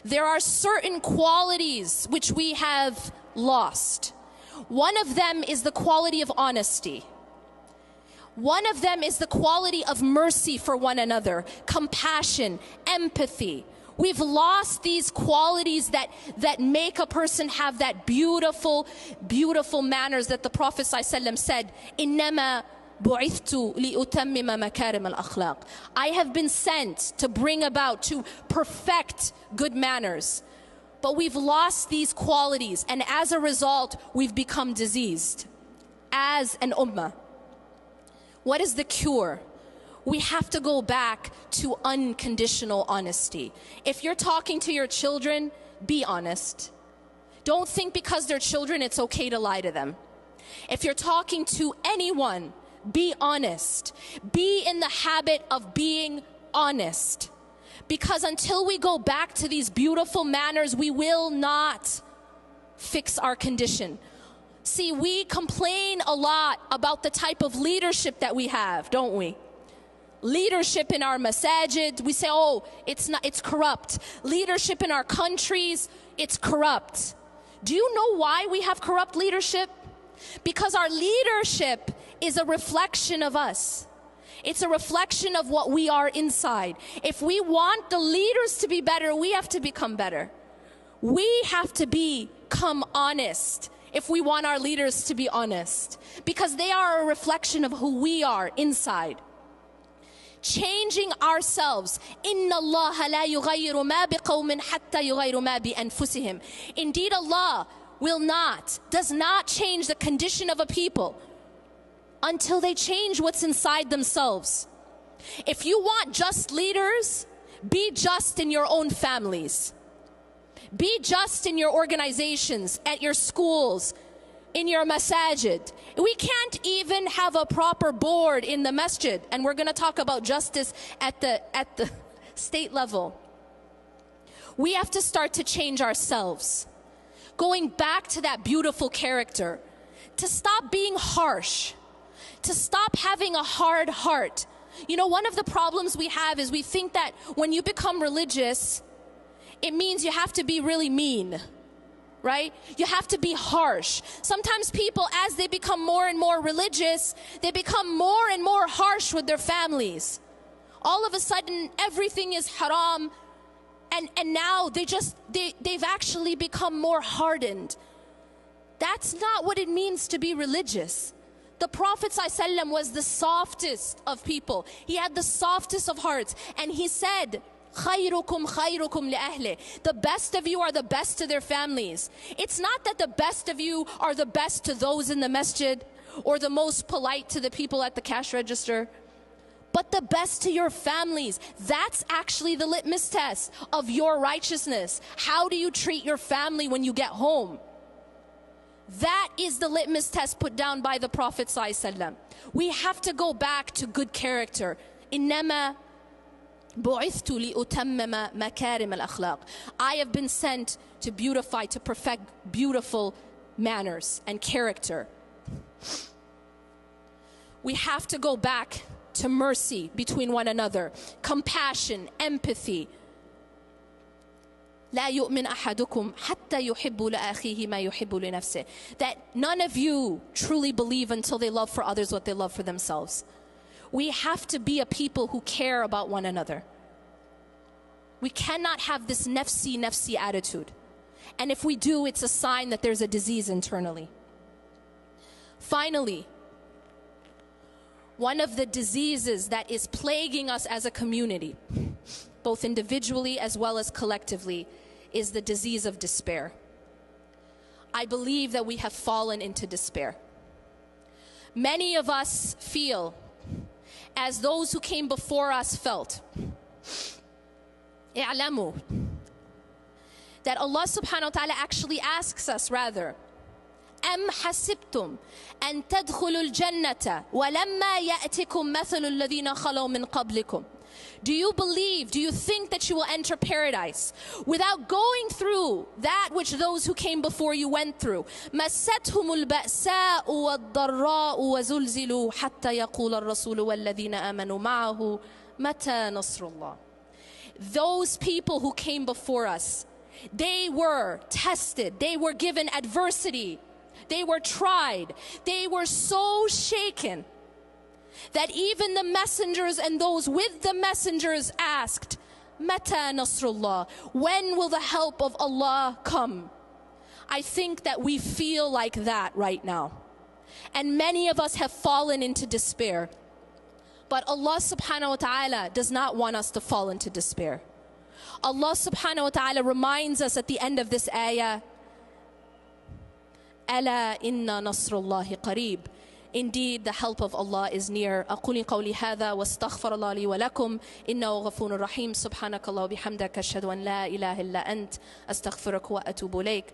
There are certain qualities which we have lost. One of them is the quality of honesty. One of them is the quality of mercy for one another, compassion, empathy. We've lost these qualities that make a person have that beautiful, beautiful manners that the Prophet ﷺ said, إِنَّمَا بُعِثْتُ لِأُتَمِّمَ مَكَارِمَ الْأَخْلَاقِ. I have been sent to bring about, to perfect good manners. But we've lost these qualities, and as a result, we've become diseased as an ummah. What is the cure? We have to go back to unconditional honesty. If you're talking to your children, be honest. Don't think because they're children it's okay to lie to them. If you're talking to anyone, be honest. Be in the habit of being honest. Because until we go back to these beautiful manners, we will not fix our condition. See, we complain a lot about the type of leadership that we have, don't we? Leadership in our masajid, we say, oh, it's corrupt. Leadership in our countries, it's corrupt. Do you know why we have corrupt leadership? Because our leadership is a reflection of us. It's a reflection of what we are inside. If we want the leaders to be better, we have to become better. We have to become honest if we want our leaders to be honest, because they are a reflection of who we are inside. Changing ourselves. إِنَّ اللَّهَ لَا يُغَيِّرُ مَا بِقَوْمٍ حَتَّى يُغَيِّرُ مَا بِأَنفُسِهِمْ. Indeed, Allah does not change the condition of a people until they change what's inside themselves. If you want just leaders, be just in your own families. Be just in your organizations, at your schools, in your masajid. We can't even have a proper board in the masjid, and we're going to talk about justice at the state level. We have to start to change ourselves, going back to that beautiful character, to stop being harsh, to stop having a hard heart. You know, one of the problems we have is we think that when you become religious, it means you have to be really mean, right? You have to be harsh. Sometimes people, as they become more and more religious, they become more and more harsh with their families. All of a sudden, everything is haram, and now they've actually become more hardened. That's not what it means to be religious. The Prophet ﷺ was the softest of people. He had the softest of hearts, and he said, خَيْرُكُمْ خَيْرُكُمْ لِأَهْلِ. The best of you are the best to their families. It's not that the best of you are the best to those in the masjid or the most polite to the people at the cash register, but the best to your families. That's actually the litmus test of your righteousness. How do you treat your family when you get home? That is the litmus test put down by the Prophet ﷺ. We have to go back to good character. إِنَّمَا بُعِثْتُ لِأُتَمَّمَ مَكَارِمَ الْأَخْلَاقِ. I have been sent to beautify, to perfect beautiful manners and character. We have to go back to mercy between one another, compassion, empathy. لا يؤمن أحدكم حتى يحب لأخيه ما يحب لنفسه. That none of you truly believe until they love for others what they love for themselves. We have to be a people who care about one another. We cannot have this nafsi attitude. And if we do, it's a sign that there's a disease internally. Finally, one of the diseases that is plaguing us as a community, both individually as well as collectively, is the disease of despair. I believe that we have fallen into despair. Many of us feel as those who came before us felt. اعلموا that Allah subhanahu wa ta'ala actually asks us rather, أم حسبتم أن تدخلوا الجنة ولما يأتكم مثل الذين خلوا من قبلكم. Do you believe, do you think that you will enter paradise without going through that which those who came before you went through? مستهم البأساء والضراء وزلزلوا حتى يقول الرسول والذين آمنوا معه متى نصر الله. Those people who came before us, They were tested. They were given adversity. They were tried. They were so shaken that even the messengers and those with the messengers asked, Mata Nasrullah, when will the help of Allah come? I think that we feel like that right now. And many of us have fallen into despair. But Allah subhanahu wa ta'ala does not want us to fall into despair. Allah subhanahu wa ta'ala reminds us at the end of this ayah, Ala inna nasrullahi qareeb. Indeed, the help of Allah is near. أقول قولي هذا واستغفر الله لي ولكم إنه غفور رحيم. سبحانك الله وبحمدك أشهد أن لا إله إلا أنت أستغفرك وأتوب إليك.